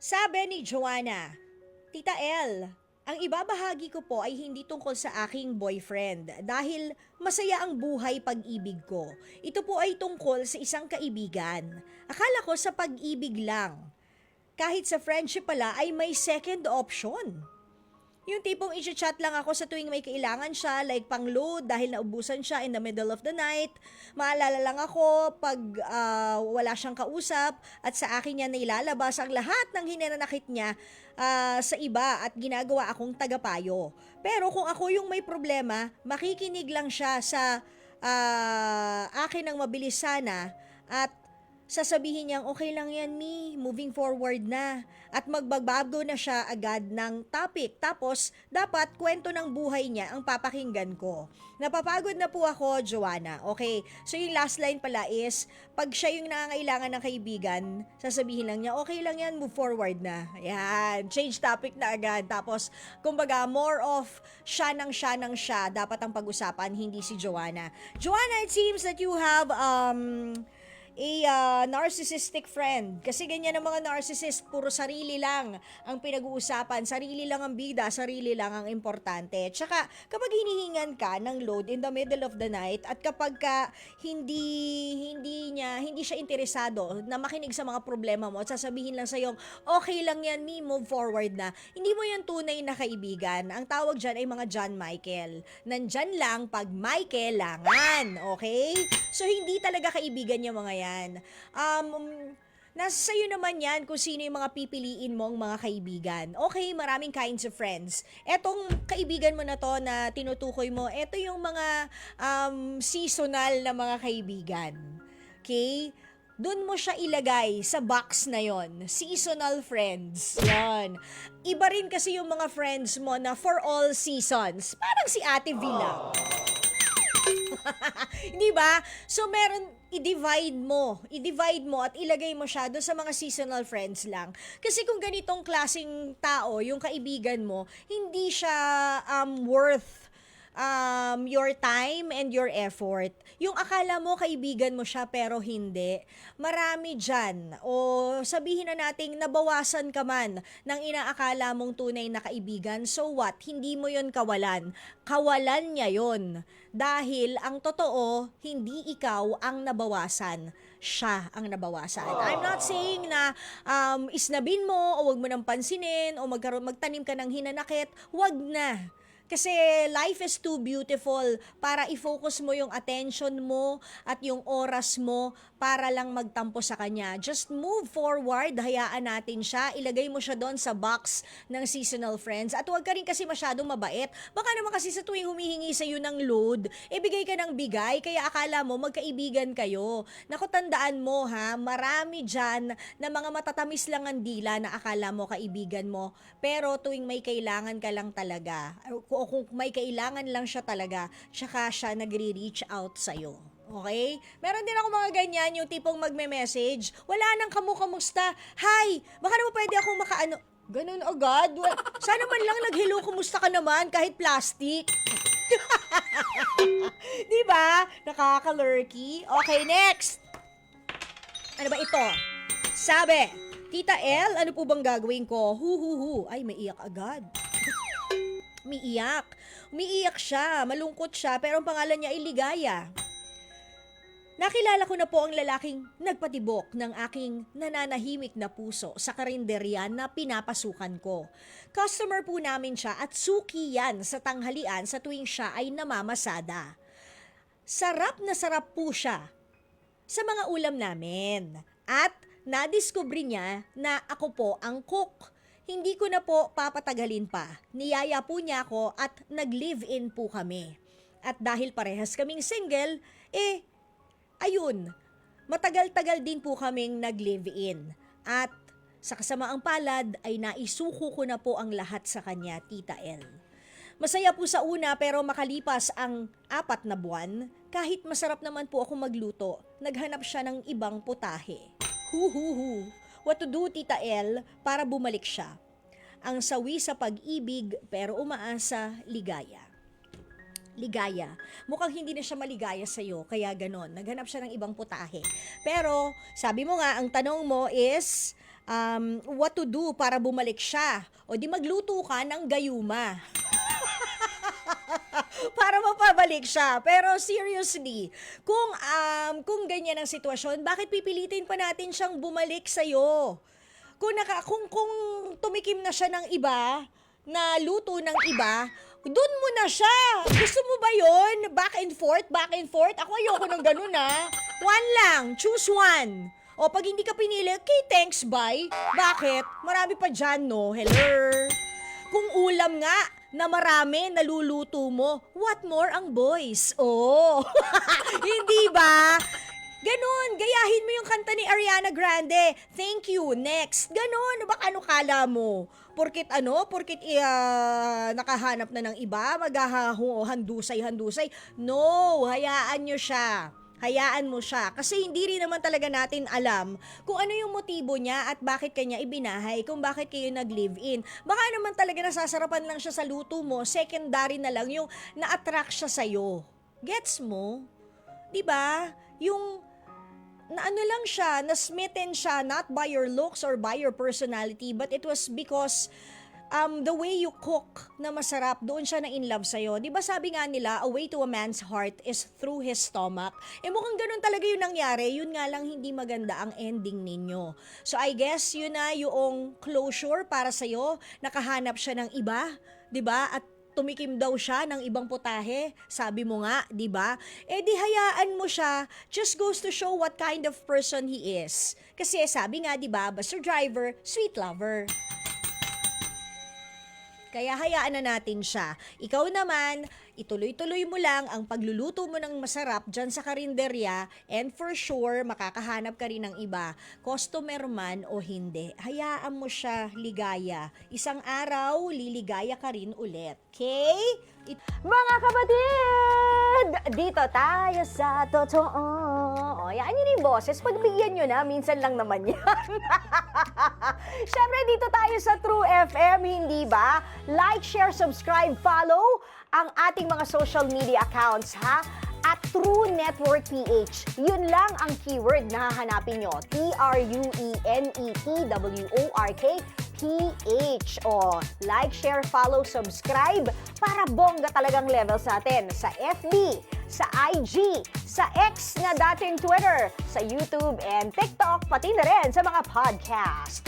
Sabi ni Joanna, Tita L, ang ibabahagi ko po ay hindi tungkol sa aking boyfriend dahil masaya ang buhay pag-ibig ko. Ito po ay tungkol sa isang kaibigan. Akala ko sa pag-ibig lang. Kahit sa friendship pala ay may second option. Yung tipong i-chat lang ako sa tuwing may kailangan siya, like pang-load dahil naubusan siya in the middle of the night. Maalala lang ako pag wala siyang kausap at sa akin niya nailalabas ang lahat ng hinanakit niya sa iba at ginagawa akong tagapayo. Pero kung ako yung may problema, makikinig lang siya sa akin ng mabilis sana at sasabihin niyang okay lang yan mi, moving forward na. At magbabago na siya agad ng topic. Tapos, dapat kwento ng buhay niya ang papakinggan ko. Napapagod na po ako, Joanna. Okay, so yung last line pala is, pag siya yung nangangailangan ng kaibigan, sasabihin lang niya, okay lang yan, move forward na. Yan, change topic na agad. Tapos, kumbaga, more of siya, dapat ang pag-usapan, hindi si Joanna. Joanna, it seems that you have, narcissistic friend. Kasi ganyan ang mga narcissist, puro sarili lang ang pinag-uusapan, sarili lang ang bida, sarili lang ang importante. Tsaka, kapag hinihingan ka ng load in the middle of the night at kapag ka hindi siya interesado na makinig sa mga problema mo at sasabihin lang sa'yo, okay lang yan, me, move forward na. Hindi mo yan tunay na kaibigan. Ang tawag dyan ay mga John Michael. Nandyan lang pag may kailangan. Okay? So, hindi talaga kaibigan yung mga yan. Nasa sa'yo naman yan kung sino yung mga pipiliin mong mga kaibigan. Okay, maraming kinds of friends. Etong kaibigan mo na to na tinutukoy mo, eto yung mga seasonal na mga kaibigan. Okay? Doon mo siya ilagay sa box na yon, seasonal friends. Yan. Iba rin kasi yung mga friends mo na for all seasons. Parang si Ate V lang. Di ba? So meron i-divide mo at ilagay mo siya doon sa mga seasonal friends lang. Kasi kung ganitong klasing tao, yung kaibigan mo, hindi siya worth your time and your effort. Yung akala mo kaibigan mo siya pero hindi. Marami dyan. O sabihin na nating nabawasan ka man ng inaakala mong tunay na kaibigan. So what? Hindi mo yon kawalan. Kawalan niya yon. Dahil ang totoo, hindi ikaw ang nabawasan. Siya ang nabawasan. I'm not saying na isnabin mo o wag mo nang pansinin o magtanim ka ng hinanakit. Wag na. Kasi life is too beautiful para i-focus mo yung attention mo at yung oras mo para lang magtampo sa kanya. Just move forward, hayaan natin siya, ilagay mo siya doon sa box ng seasonal friends at huwag ka rin kasi masyadong mabait. Baka naman kasi sa tuwing humihingi sa'yo ng load, bigay ka ng bigay, kaya akala mo magkaibigan kayo. Naku, tandaan mo ha, marami dyan na mga matatamis lang ang dila na akala mo kaibigan mo, pero tuwing may kailangan ka lang talaga, o kung may kailangan lang siya talaga, tsaka siya nagre-reach out sa'yo. Okay? Meron din ako mga ganyan, yung tipong magme-message, wala nang kamusta, hi, baka naman pwede akong makaano, ganun agad, sana man lang nag-hello, kumusta ka naman, kahit plastic. Diba? Nakaka-lurky. Okay, next. Ano ba ito? Sabi, Tita L, ano po bang gagawin ko? Hu. Ay, may iyak agad. Umiiyak siya, malungkot siya, pero ang pangalan niya ay Ligaya. Nakilala ko na po ang lalaking nagpatibok ng aking nananahimik na puso sa karinderya na pinapasukan ko. Customer po namin siya at suki yan sa tanghalian sa tuwing siya ay namamasada. Sarap na sarap po siya sa mga ulam namin. At nadiskubre niya na ako po ang cook. Hindi ko na po papatagalin pa. Niyaya po niya ako at nag-live-in po kami. At dahil parehas kaming single, ayun, matagal-tagal din po kaming nag-live-in. At sa kasamaang palad ay naisuko ko na po ang lahat sa kanya, Tita L. Masaya po sa una pero makalipas ang 4 na buwan, kahit masarap naman po ako magluto, naghanap siya ng ibang putahe. Hu. What to do, Tita L, para bumalik siya? Ang sawi sa pag-ibig pero umaasa, ligaya. Ligaya. Mukhang hindi na siya maligaya sa'yo, kaya ganon. Naghanap siya ng ibang putahe. Pero, sabi mo nga, ang tanong mo is, what to do para bumalik siya. O di magluto ka ng gayuma. Para mapabalik siya. Pero seriously, kung ganyan ang sitwasyon, bakit pipilitin pa natin siyang bumalik sa'yo? Kung tumikim na siya ng iba, na luto ng iba, dun mo na siya. Gusto mo ba yon? Back and forth, back and forth? Ako ayoko ng ganun One lang, choose one. O pag hindi ka pinili, okay, thanks, bye. Bakit? Marami pa dyan, no? Hello? Kung ulam nga na marami naluluto mo, what more ang boys? Oh, hindi ba? Ganon, gayahin mo yung kanta ni Ariana Grande. Thank you, next. Ganon, baka ano kala mo? Porkit nakahanap na ng iba, handusay-handusay. No, hayaan nyo siya. Hayaan mo siya. Kasi hindi rin naman talaga natin alam kung ano yung motibo niya at bakit kanya ibinahay, kung bakit kayo nag-live-in. Baka naman talaga nasasarapan lang siya sa luto mo, secondary na lang yung na-attract siya sa'yo. Gets mo? Diba? Yung na ano lang siya, na-smitten siya not by your looks or by your personality, but it was because the way you cook na masarap, doon siya na in love sa'yo. Di ba sabi nga nila, a way to a man's heart is through his stomach. Mukhang ganun talaga yung nangyari, yun nga lang hindi maganda ang ending ninyo. So I guess yun na yung closure para sa'yo, nakahanap siya ng iba, di ba? At tumikim daw siya ng ibang putahe. Sabi mo nga, di ba? Di hayaan mo siya. Just goes to show what kind of person he is. Kasi sabi nga, di ba, basta driver, sweet lover. Kaya hayaan na natin siya. Ikaw naman, ituloy-tuloy mo lang ang pagluluto mo ng masarap dyan sa karinderya and for sure, makakahanap ka rin ng iba. Customer man o hindi, hayaan mo siya ligaya. Isang araw, liligaya ka rin ulit. Okay? Mga kapatid! Dito tayo sa totoo. O, yan yun yung boses. Pagbigyan nyo na, minsan lang naman yan. Siyempre, dito tayo sa True FM, hindi ba? Like, share, subscribe, follow ang ating mga social media accounts, ha? At True Network PH. Yun lang ang keyword na hahanapin nyo. TrueNetwork PH. O, like, share, follow, subscribe para bongga talagang level sa atin. Sa FB, sa IG, sa X na dating Twitter, sa YouTube and TikTok, pati na rin sa mga podcast.